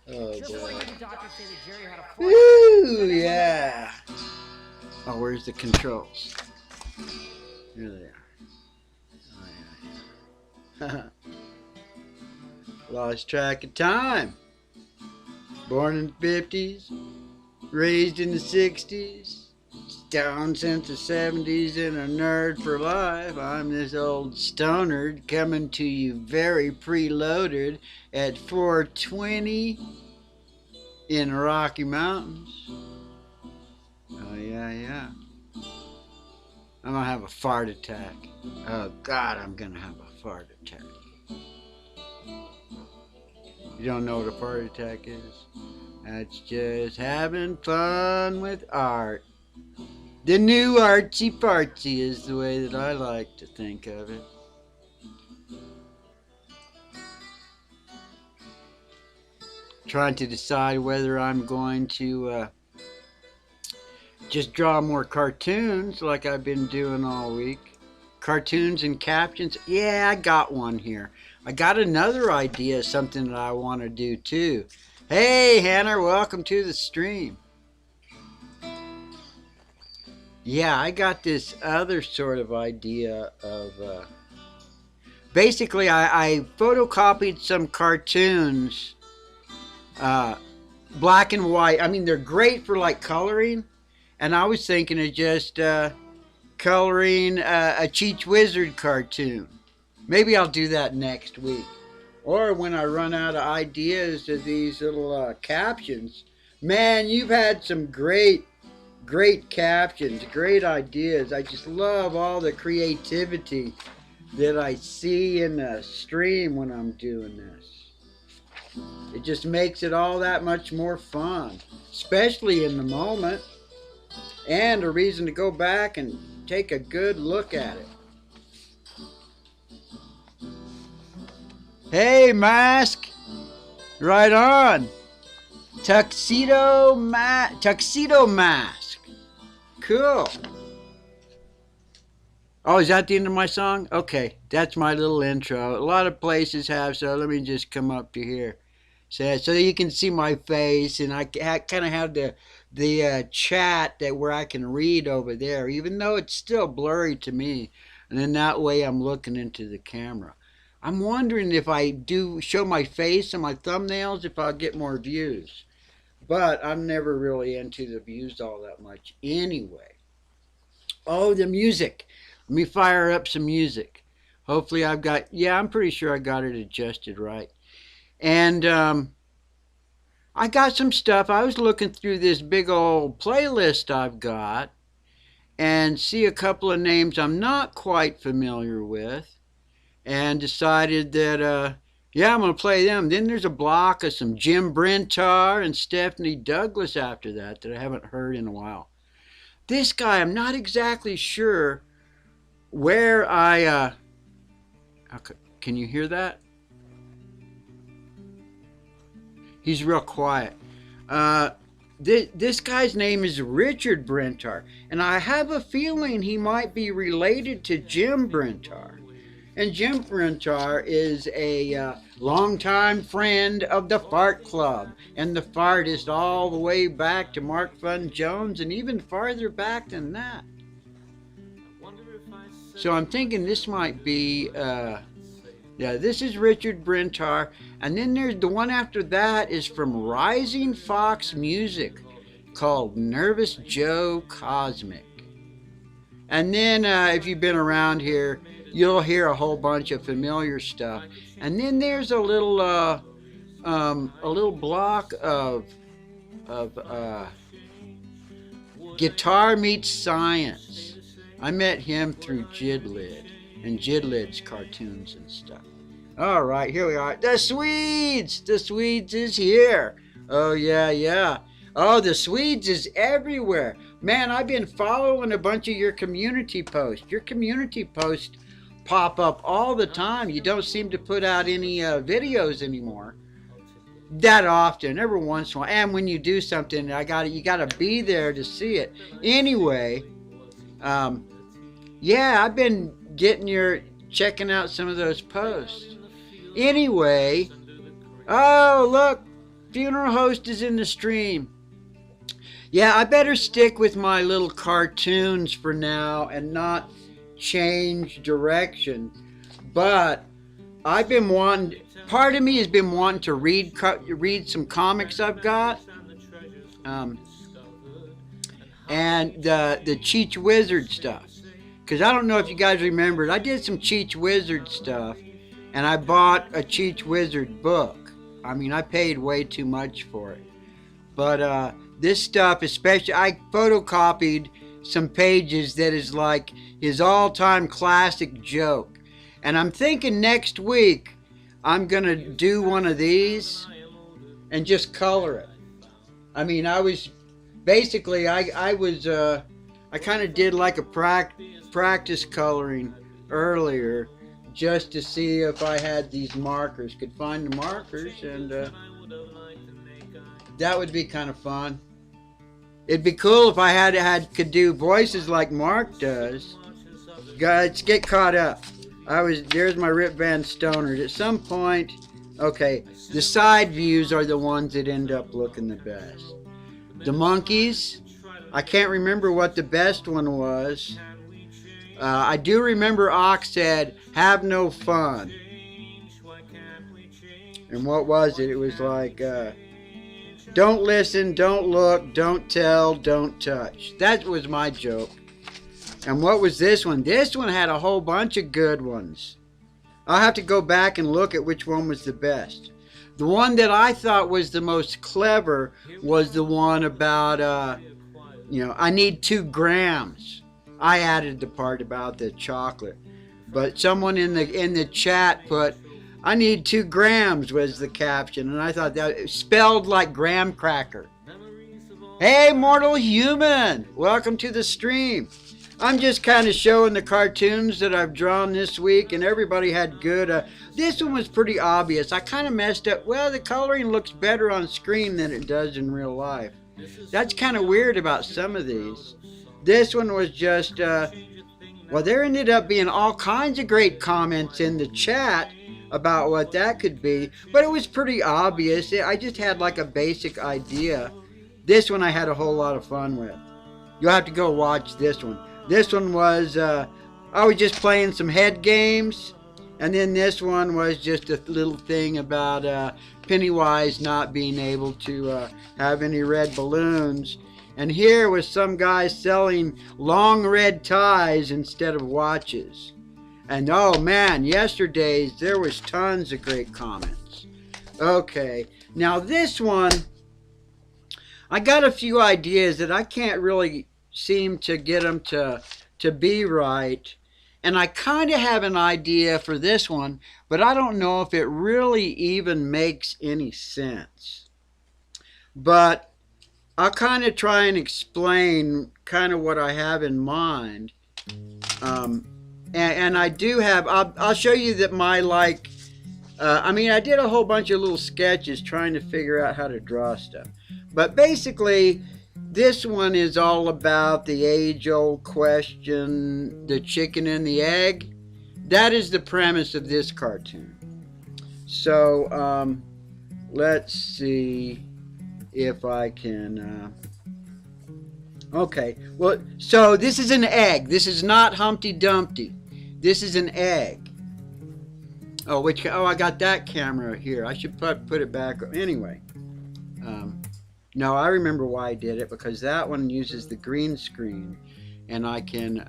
Oh, Just boy. like when the doctor said that Jerry had a Woo, yeah. Oh, where's the controls? Here they are. Oh, yeah, yeah. Lost track of time. Born in the 50s, raised in the 60s, down since the 70s and a nerd for life. I'm this old stoner coming to you very preloaded at 420 in the Rocky Mountains. Oh, yeah, yeah. I'm gonna have a fart attack. Oh, God, I'm gonna have a fart attack. You don't know what a fart attack is? That's just having fun with art. The new artsy fartsy is the way that I like to think of it. Trying to decide whether I'm going to just draw more cartoons like I've been doing all week. Cartoons and captions. Yeah, I got one here. I got another idea, something that I want to do too. Hey, Hannah, welcome to the stream. Yeah, I got this other sort of idea of. Basically, I photocopied some cartoons, uh, black and white. I mean, they're great for like coloring. And I was thinking of just coloring a Cheech Wizard cartoon. Maybe I'll do that next week. Or when I run out of ideas to these little captions. Man, you've had some great captions, great ideas. I just love all the creativity that I see in the stream when I'm doing this. It just makes it all that much more fun, especially in the moment, and a reason to go back and take a good look at it. Hey, Mask! Right on! Tuxedo Mask. Cool. Oh, is that the end of my song? Okay, that's my little intro. A lot of places have, so let me just come up to here. So you can see my face, and I kind of have the chat that where I can read over there, even though it's still blurry to me. And then that way I'm looking into the camera. I'm wondering if I do show my face and my thumbnails, if I'll get more views. But I'm never really into the views all that much anyway. Oh, the music. Let me fire up some music. Hopefully I've got, yeah, I'm pretty sure I got it adjusted right. And I got some stuff. I was looking through this big old playlist I've got and see a couple of names I'm not quite familiar with, and decided that, yeah, I'm going to play them. Then there's a block of some Jim Brentar and Stephanie Douglas after that I haven't heard in a while. This guy, I'm not exactly sure where I, can you hear that? He's real quiet. This guy's name is Richard Brentar, and I have a feeling he might be related to Jim Brentar. And Jim Brentar is a longtime friend of the Fart Club, and the Fartist all the way back to Mark Fun Jones, and even farther back than that. So I'm thinking this might be, yeah, this is Richard Brentar. And then there's the one after that is from Rising Fox Music called Nervous Joe Cosmic. And then if you've been around here, you'll hear a whole bunch of familiar stuff. And then there's a little block of Guitar Meets Science. I met him through Jidlid and Jidlid's cartoons and stuff. All right, here we are. The Swedes! The Swedes is here. Oh, yeah, yeah. Oh, the Swedes is everywhere. Man, I've been following a bunch of your community posts. Your community posts pop up all the time. You don't seem to put out any videos anymore that often, every once in a while. And when you do something, you gotta be there to see it. Anyway, yeah, I've been checking out some of those posts. Anyway, oh, look, funeral host is in the stream. Yeah, I better stick with my little cartoons for now and not change direction. But I've been wanting, part of me has been wanting to read some comics I've got. Um, and the Cheech Wizard stuff. Because I don't know if you guys remembered, I did some Cheech Wizard stuff, and I bought a Cheech Wizard book. I mean, I paid way too much for it. But this stuff, especially, I photocopied some pages that is like his all-time classic joke. And I'm thinking next week I'm going to do one of these and just color it. I mean, I was basically, I kind of did like a practice coloring earlier just to see if I had these markers, could find the markers, and that would be kind of fun. It'd be cool if I could do voices like Mark does. Guys, get caught up. There's my Rip Van Stoners. At some point, okay, the side views are the ones that end up looking the best. The monkeys, I can't remember what the best one was. I do remember Ox said, "Have no fun." And what was it? It was like, don't listen, don't look, don't tell, don't touch. That was my joke. And what was this one? This one had a whole bunch of good ones. I'll have to go back and look at which one was the best. The one that I thought was the most clever was the one about, I need 2 grams. I added the part about the chocolate. But someone in the chat put, "I need 2 grams" was the caption. And I thought that spelled like graham cracker. Hey, mortal human, welcome to the stream. I'm just kind of showing the cartoons that I've drawn this week, and everybody had good. This one was pretty obvious. I kind of messed up. Well, the coloring looks better on screen than it does in real life. That's kind of weird about some of these. This one was just, well, there ended up being all kinds of great comments in the chat about what that could be, but it was pretty obvious. I just had like a basic idea. This one I had a whole lot of fun with. You'll have to go watch this one. This one was, I was just playing some head games. And then this one was just a little thing about Pennywise not being able to have any red balloons. And here was some guy selling long red ties instead of watches. And oh man, yesterday's there was tons of great comments. Okay, now this one, I got a few ideas that I can't really seem to get them to be right. And I kind of have an idea for this one, but I don't know if it really even makes any sense. But I'll kind of try and explain kind of what I have in mind. And I do have, I'll show you that my I did a whole bunch of little sketches trying to figure out how to draw stuff. But basically, this one is all about the age-old question, the chicken and the egg. That is the premise of this cartoon. So, let's see if I can... okay, well, so this is an egg. This is not Humpty Dumpty. This is an egg. Oh, I got that camera here. I should put it back. Anyway. No, I remember why I did it, because that one uses the green screen, and I can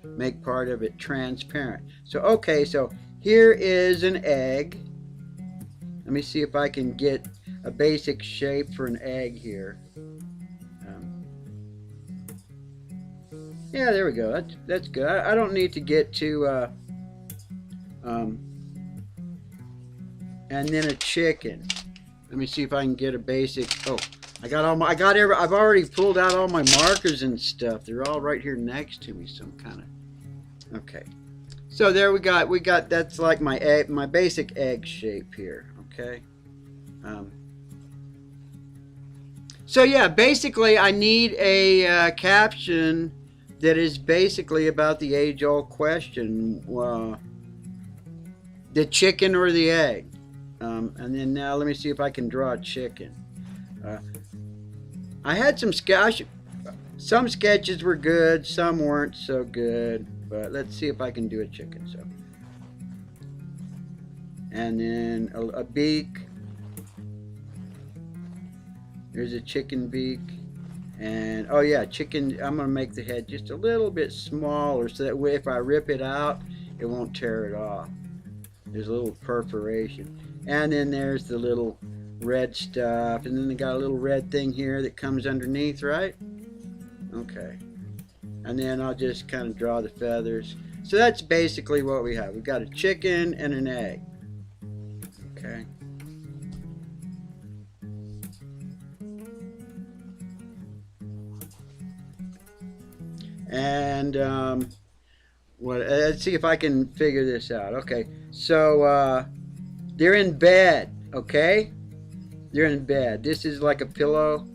make part of it transparent. So, okay, so here is an egg. Let me see if I can get a basic shape for an egg here. Yeah, there we go. That's good. I don't need to get to, and then a chicken. Let me see if I can get a basic. Oh, I've already pulled out all my markers and stuff. They're all right here next to me. Some kind of. Okay. So there we got. That's like my egg, my basic egg shape here. Okay. So yeah, basically I need a caption that is basically about the age-old question. the chicken or the egg. And then now let me see if I can draw a chicken. I had some some sketches were good, some weren't so good, but let's see if I can do a chicken. So, and then a beak. There's a chicken beak. And oh yeah, chicken. I'm gonna make the head just a little bit smaller so that way if I rip it out, it won't tear it off. There's a little perforation. And then there's the little red stuff. And then they got a little red thing here that comes underneath, right? Okay. And then I'll just kind of draw the feathers. So that's basically what we have. We've got a chicken and an egg. Okay. And let's see if I can figure this out. Okay, so they're in bed. Okay, they're in bed. This is like a pillow,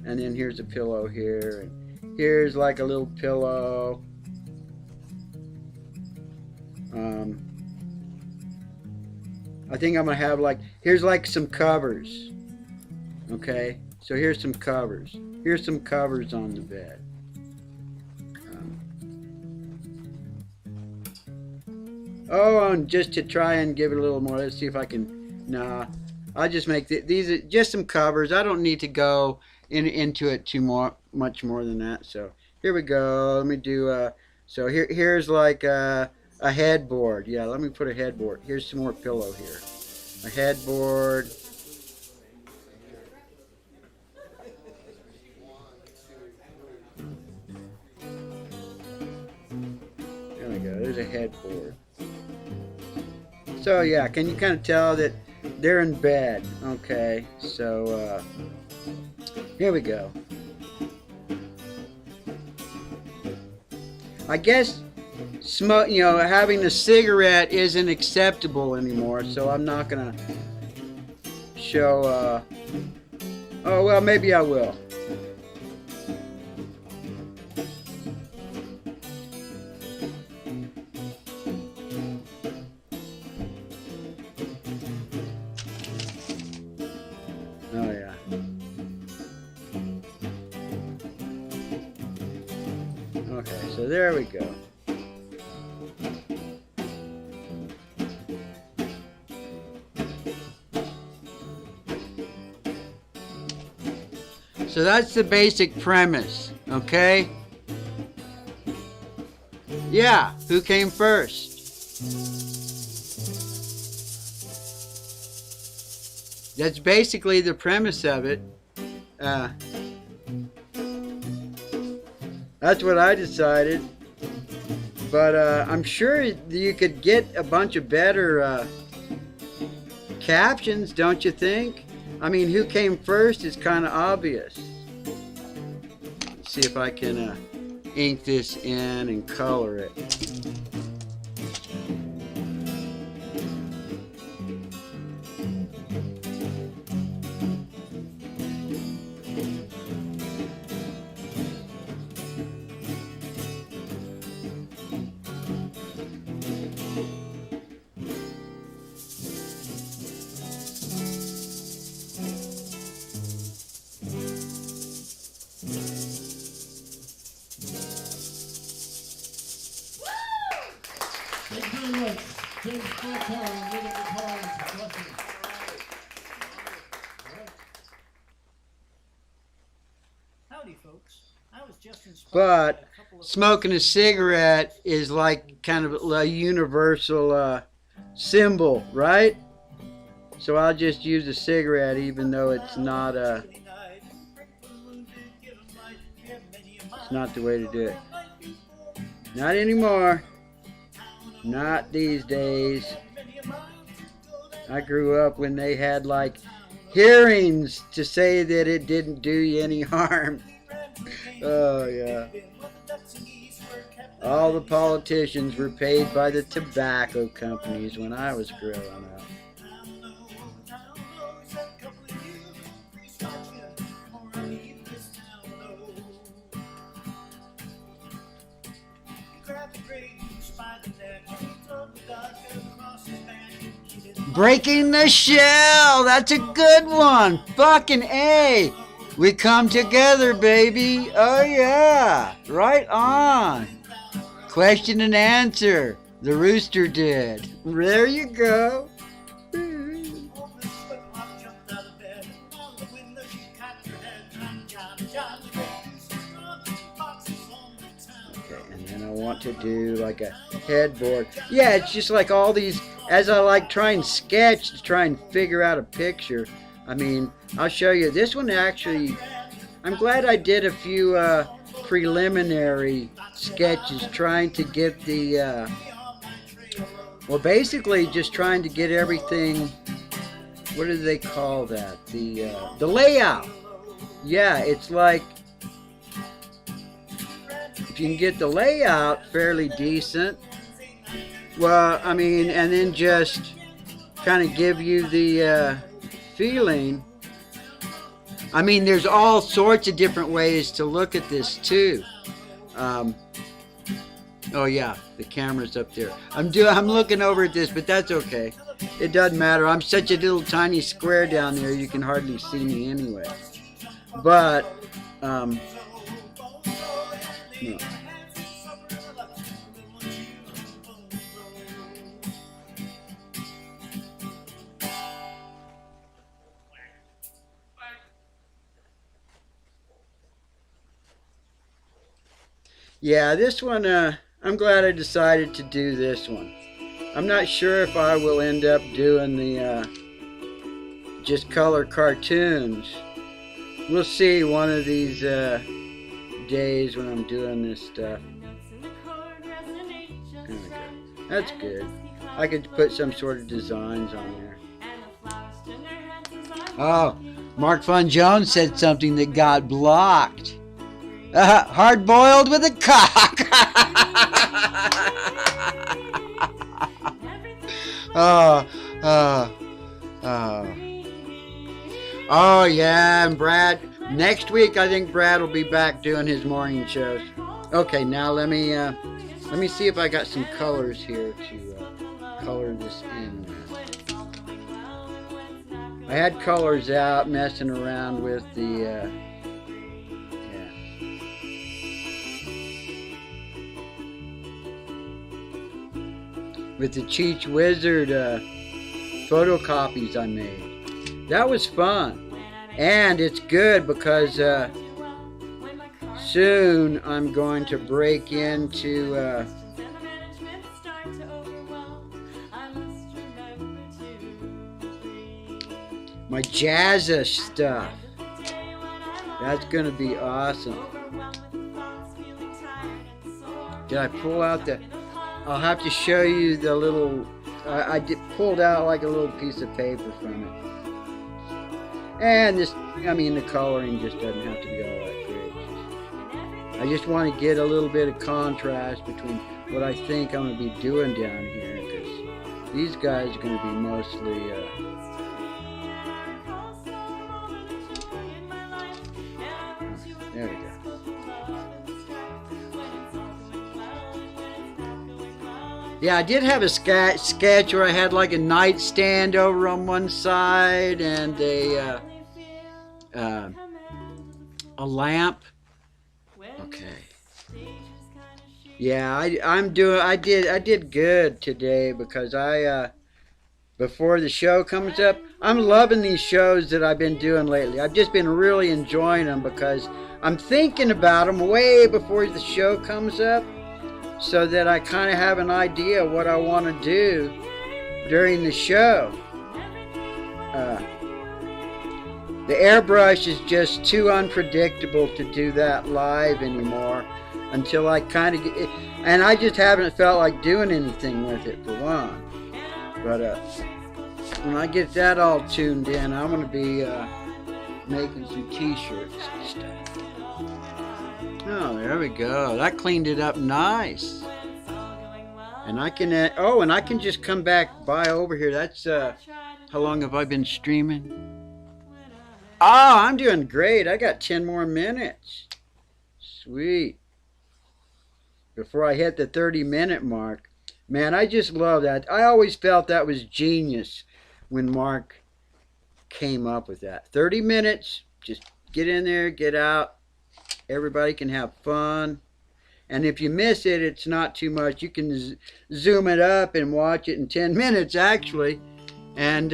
and then here's a pillow here, and here's like a little pillow. I think I'm gonna have like here's like some covers. Okay, so here's some covers. Here's some covers on the bed. Oh, and just to try and give it a little more, let's see if I can. Nah, I'll just make these are just some covers. I don't need to go into it much more than that. So here we go. Let me do. So here's like a headboard. Yeah, let me put a headboard. Here's some more pillow here. A headboard. There we go. There's a headboard. So yeah, can you kind of tell that they're in bed? Okay, so here we go. I guess having a cigarette isn't acceptable anymore, so I'm not gonna show. Oh well, maybe I will. Oh yeah. Okay, so there we go. So that's the basic premise, okay? Yeah, who came first? That's basically the premise of it. That's what I decided. But I'm sure you could get a bunch of better captions, don't you think? I mean, who came first is kind of obvious. Let's see if I can ink this in and color it. Howdy, folks. I was just inspired But by a couple of smoking a cigarette is like kind of a universal symbol, right? So I'll just use a cigarette even though it's not it's not the way to do it. Not anymore. Not these days. I grew up when they had like hearings to say that it didn't do you any harm. Oh yeah. All the politicians were paid by the tobacco companies when I was growing up. Grab the grapes by the neck, he told the doctor across his back. Breaking the shell. That's a good one. Fucking A. We come together, baby. Oh, yeah. Right on. Question and answer. The rooster did. There you go. Okay, and then I want to do like a headboard. Yeah, it's just like all these, as I like try and sketch to try and figure out a picture. I mean, I'll show you. This one actually, I'm glad I did a few preliminary sketches trying to get the, well, basically just trying to get everything, what do they call that? The layout. Yeah, it's like, if you can get the layout fairly decent, well, I mean, and then just kind of give you the feeling. I mean, there's all sorts of different ways to look at this too. Oh yeah, the camera's up there. I'm looking over at this, but that's okay. It doesn't matter. I'm such a little tiny square down there, you can hardly see me anyway. But no. Yeah, this one, I'm glad I decided to do this one. I'm not sure if I will end up doing the just color cartoons. We'll see one of these days when I'm doing this stuff. There we go. That's good. I could put some sort of designs on there. Oh, Mark Fun Jones said something that got blocked. Hard boiled with a cock. Oh, oh yeah, and Brad. Next week, I think Brad will be back doing his morning shows. Okay, now let me see if I got some colors here to color this in. I had colors out, messing around with the. With the Cheech Wizard photocopies I made. That was fun. And it's good because soon I'm going to break into my jazza stuff. That's going to be awesome. Did I pull out the... I'll have to show you the little, I pulled out like a little piece of paper from it. And this, I mean, the coloring just doesn't have to be all that great. I just want to get a little bit of contrast between what I think I'm going to be doing down here, because these guys are going to be mostly, there we go. Yeah, I did have a sketch where I had like a nightstand over on one side and a lamp. Okay. Yeah, I did good today because before the show comes up, I'm loving these shows that I've been doing lately. I've just been really enjoying them because I'm thinking about them way before the show comes up, so that I kind of have an idea what I want to do during the show. The airbrush is just too unpredictable to do that live anymore until I kind of get it, and I just haven't felt like doing anything with it for one. But when I get that all tuned in, I'm going to be making some t-shirts and stuff. Oh, there we go. That cleaned it up nice. And I can, and I can just come back by over here. That's, how long have I been streaming? Oh, I'm doing great. I got 10 more minutes. Sweet. Before I hit the 30-minute mark. Man, I just love that. I always felt that was genius. when Mark came up with that. 30 minutes, just get in there, get out. Everybody can have fun. And if you miss it, it's not too much. You can zoom it up and watch it in 10 minutes, actually. And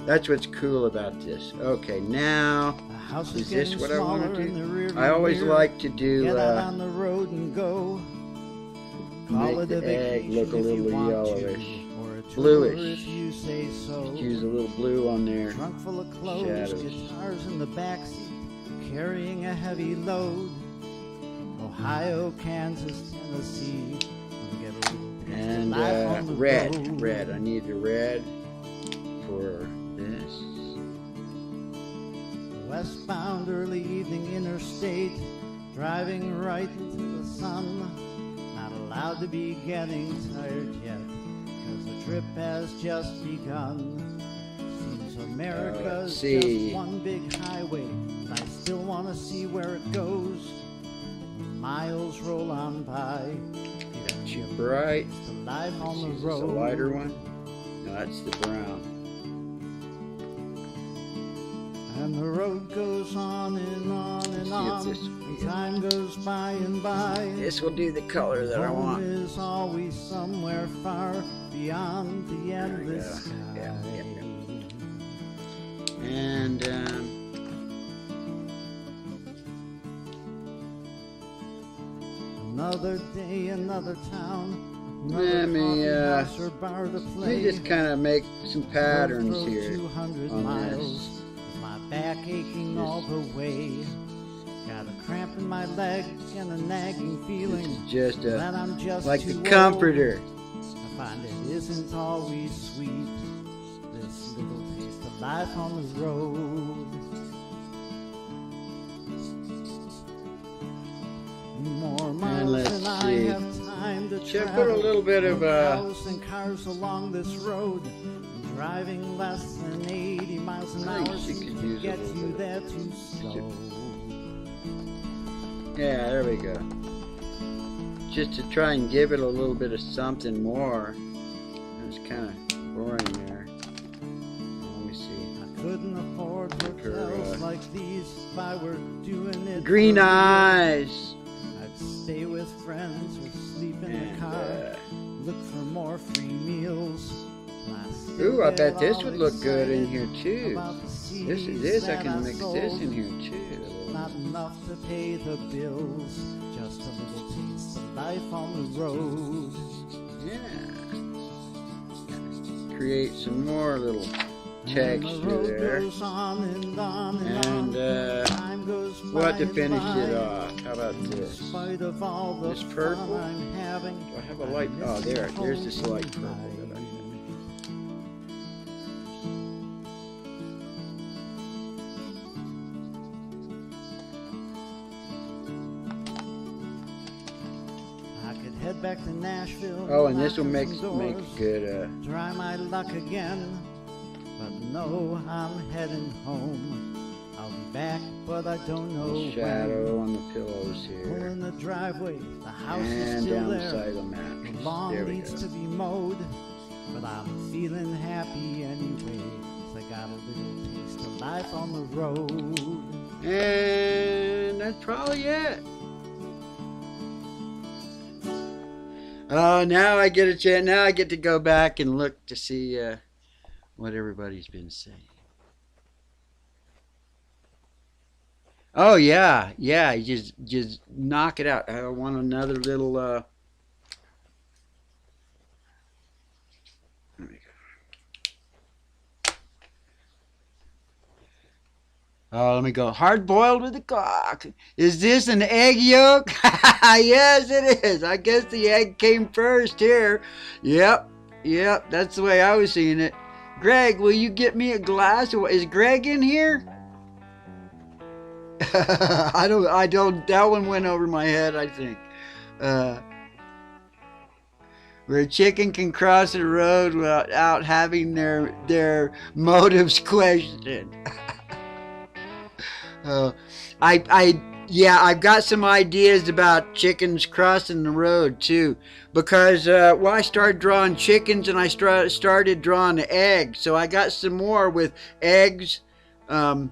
that's what's cool about this. Okay, now, is this what I want to do? I always like to do, Get out on the road and go. Call make it a the egg look a vacation if you little want yellowish. to, or a tour Bluish. if you say so. Just use a little blue on there. Trunk full of clothes, Shadows. guitars in the backseat, carrying a heavy load. Ohio, Kansas, Tennessee. Get a little taste of And life on the road. red. I need the red for this. Westbound early evening interstate, driving right into the sun. Not allowed to be getting tired yet, cause the trip has just begun. Seems America's see. just one big highway, but I still wanna see where it goes. Miles roll on by. Chip right. It's the life on the Is this road. a lighter one? No, that's the brown. And the road goes on and on and See if on. this- And time goes by and by. This will do the color that I Home want. is always somewhere far beyond the endless go. sky. Yeah. And Another day, another town. Let Another me, coffee house or bar to let play. me just kind of make some patterns Drove here 200 on miles, this. with my back aching all the way. Got a cramp in my leg and a nagging This feeling is just that I'm just like too the old. comforter. I find it isn't always sweet, this little taste of life on the road. More miles let's than I see. have time to Should I travel. put a little bit of Cows and cars along this road. Driving less than 80 miles an I think hour she seems could to use a get little you bit. there too slow. Yeah, there we go. Just to try and give it a little bit of something more. It's kind of boring there. Let me see. I couldn't afford hotels like these if I were doing it Green for real. eyes. I'd stay with friends or sleep in And, the car, look for more free meals. Ooh, I bet this would look good in here too. This I can mix this in here too. Not enough to pay the bills, just a little taste of life on the road. Yeah. Create some more little And the texture road there. goes on and on and And on. Time goes what by to and finish by. it off? How about In this? spite of all the This purple? fun I'm having, Do I have a light? Oh, there's this light purple that I have. I could head back to Nashville. Oh, and this will knock make on some make doors, good. try my luck again, but no, I'm heading home. I'll be back, but I don't know Shadow when. on the pillows Pull here, in the driveway, the house is and still down the there. side of the The mattress. lawn There we needs go. to be mowed, but I'm feeling happy anyway. 'Cause I got a little taste of life on the road. And that's probably it. Now I get a chance. Now I get to go back and look to see what everybody's been saying. Oh yeah, yeah. You just knock it out. I want another little. There we go. Oh, let me go. Hard boiled with a cock. Is this an egg yolk? Yes, it is. I guess the egg came first here. Yep, yep. That's the way I was seeing it. Greg, will you get me a glass? Is Greg in here? I don't. That one went over my head, I think. Where a chicken can cross the road without having their motives questioned. I Yeah, I've got some ideas about chickens crossing the road too, because well, I started drawing chickens and I started drawing eggs, so I got some more with eggs, um,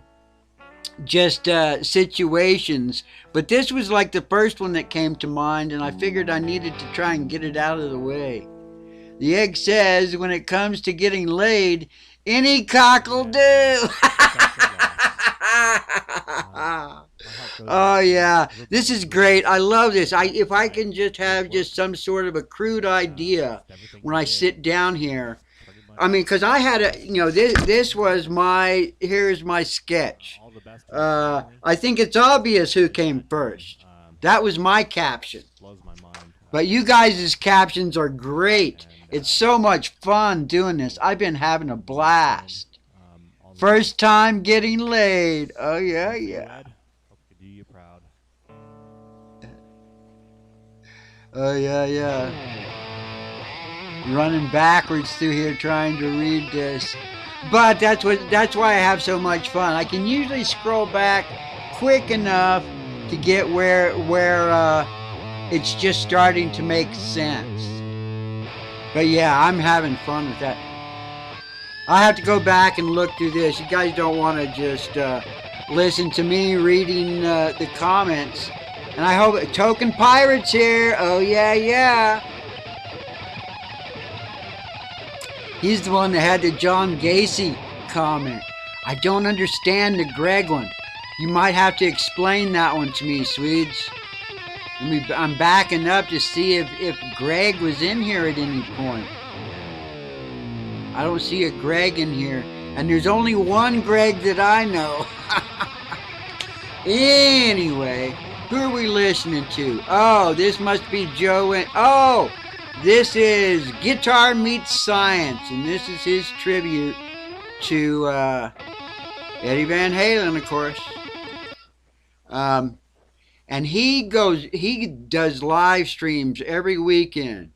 just situations. But this was like the first one that came to mind, and I figured I needed to try and get it out of the way. The egg says, when it comes to getting laid, any cock'll do. My heart goes Oh out to yeah, the this folks is who great. I love this. If I tried, can just did have work, just some sort of a crude idea lost everything when he I did. sit down here. Pretty much I mean, because I had a, this was my, here's my sketch. all the best to my family. I think it's obvious who During came that time, first. That was my caption. blows my mind. But you guys' captions are great. And It's so much fun doing this. I've been having a blast. all the First time getting laid. Oh, yeah, best for you, yeah. Ed. Hope we could do you proud. Oh, yeah, yeah. Running backwards through here trying to read this. But that's why I have so much fun. I can usually scroll back quick enough to get where it's just starting to make sense. But yeah, I'm having fun with that. I have to go back and look through this. You guys don't want to just listen to me reading the comments. And I hope Token Pirate's here. Oh yeah, yeah. He's the one that had the John Gacy comment. I don't understand the Greg one. You might have to explain that one to me, Swedes. I'm backing up to see if Greg was in here at any point. I don't see a Greg in here. And there's only one Greg that I know. Anyway, who are we listening to? Oh, this must be Joe and... Oh, this is Guitar Meets Science. And this is his tribute to Eddie Van Halen, of course. And he does live streams every weekend.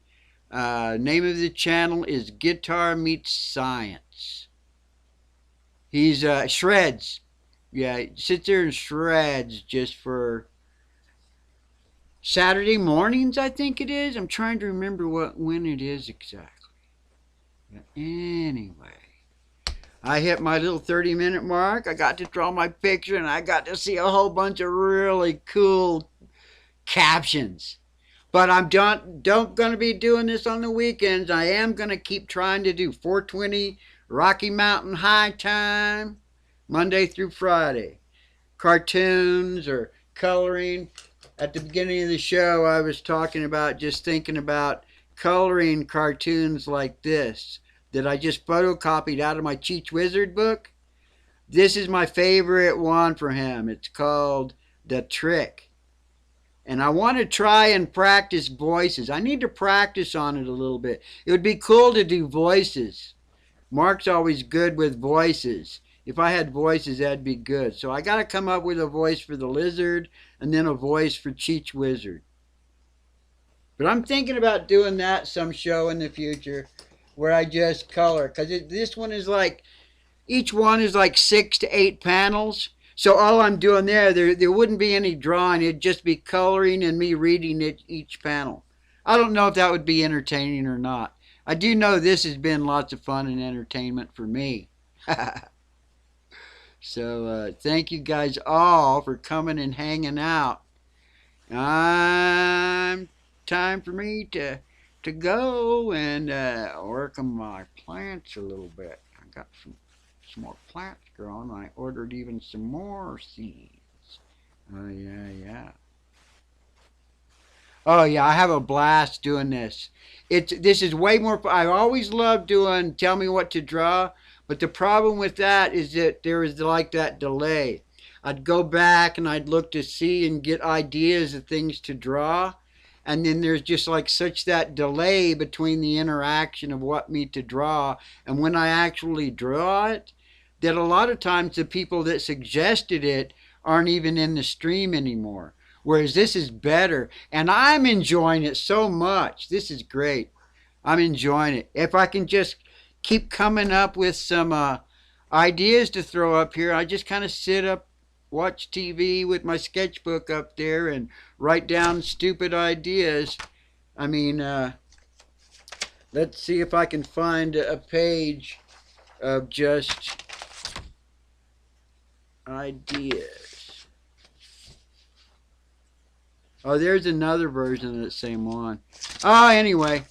Name of the channel is Guitar Meets Science. He's shreds. Yeah, he sits there and shreds just for Saturday mornings, I think it is. I'm trying to remember when it is exactly. Anyway, I hit my little 30-minute mark. I got to draw my picture and I got to see a whole bunch of really cool captions. But I'm don't going to be doing this on the weekends. I am going to keep trying to do 420 Rocky Mountain High Time, Monday through Friday. Cartoons or coloring. At the beginning of the show, I was talking about just thinking about coloring cartoons like this that I just photocopied out of my Cheech Wizard book. This is my favorite one for him. It's called The Trick. And I want to try and practice voices. I need to practice on it a little bit. It would be cool to do voices. Mark's always good with voices. If I had voices, that'd be good. So I got to come up with a voice for the lizard and then a voice for Cheech Wizard. But I'm thinking about doing that some show in the future where I just color. Because this one is like, each one is like 6 to 8 panels. So all I'm doing there wouldn't be any drawing. It'd just be coloring and me reading it each panel. I don't know if that would be entertaining or not. I do know this has been lots of fun and entertainment for me. So thank you guys all for coming and hanging out. Time for me to go and work on my plants a little bit. I got some more plants growing. I ordered even some more seeds. Oh yeah, yeah. Oh yeah, I have a blast doing this. This is way more. I always loved doing Tell Me What to Draw, but the problem with that is that there is like that delay. I'd go back and I'd look to see and get ideas of things to draw, and then there's just like such that delay between the interaction of what me to draw and when I actually draw it, that a lot of times the people that suggested it aren't even in the stream anymore. Whereas this is better, and I'm enjoying it so much. This is great. I'm enjoying it. If I can just keep coming up with some ideas to throw up here, I just kind of sit up watch TV with my sketchbook up there and write down stupid ideas. I mean, let's see if I can find a page of just ideas. Oh, there's another version of the same one. Oh, anyway,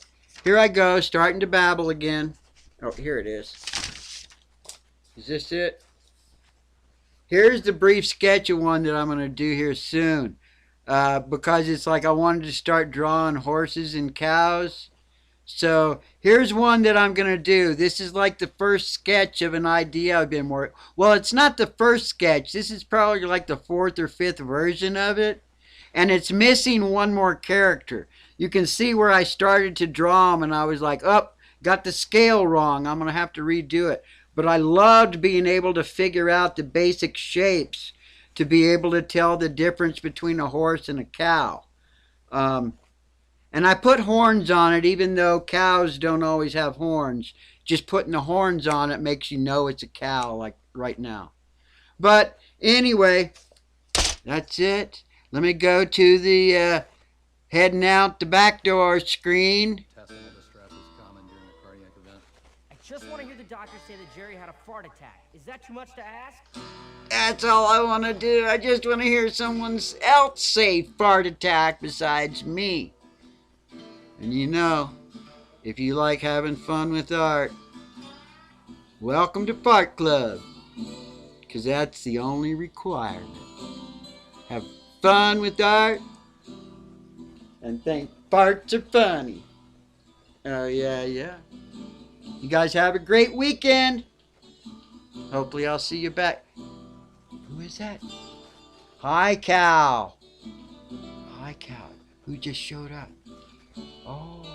here I go, starting to babble again. Oh, here it is. Is this it? Here's the brief sketch of one that I'm going to do here soon. Because it's like I wanted to start drawing horses and cows. So here's one that I'm going to do. This is like the first sketch of an idea I've been working. Well, it's not the first sketch. This is probably like the fourth or fifth version of it. And it's missing one more character. You can see where I started to draw him and I was like, oh, got the scale wrong. I'm going to have to redo it. But I loved being able to figure out the basic shapes to be able to tell the difference between a horse and a cow. And I put horns on it, even though cows don't always have horns. Just putting the horns on it makes you know it's a cow, like right now. But anyway, that's it. Let me go to the heading out the back door screen. Intestinal distress is common during a cardiac event. I just want to hear the doctor say that Jerry had a fart attack. Is that too much to ask? That's all I want to do. I just want to hear someone else say fart attack besides me. And you know, if you like having fun with art, welcome to Fart Club. Because that's the only requirement. Have fun with art and think farts are funny. Oh, yeah. You guys have a great weekend. Hopefully I'll see you back. Who is that? Hi, Cow. Hi, Cow. Who just showed up? Oh.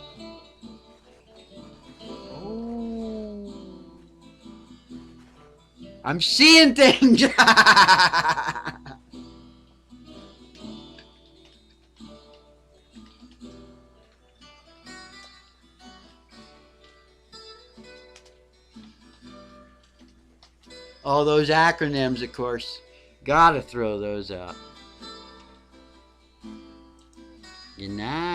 I'm seeing things. All those acronyms, of course. Gotta throw those out. Good night.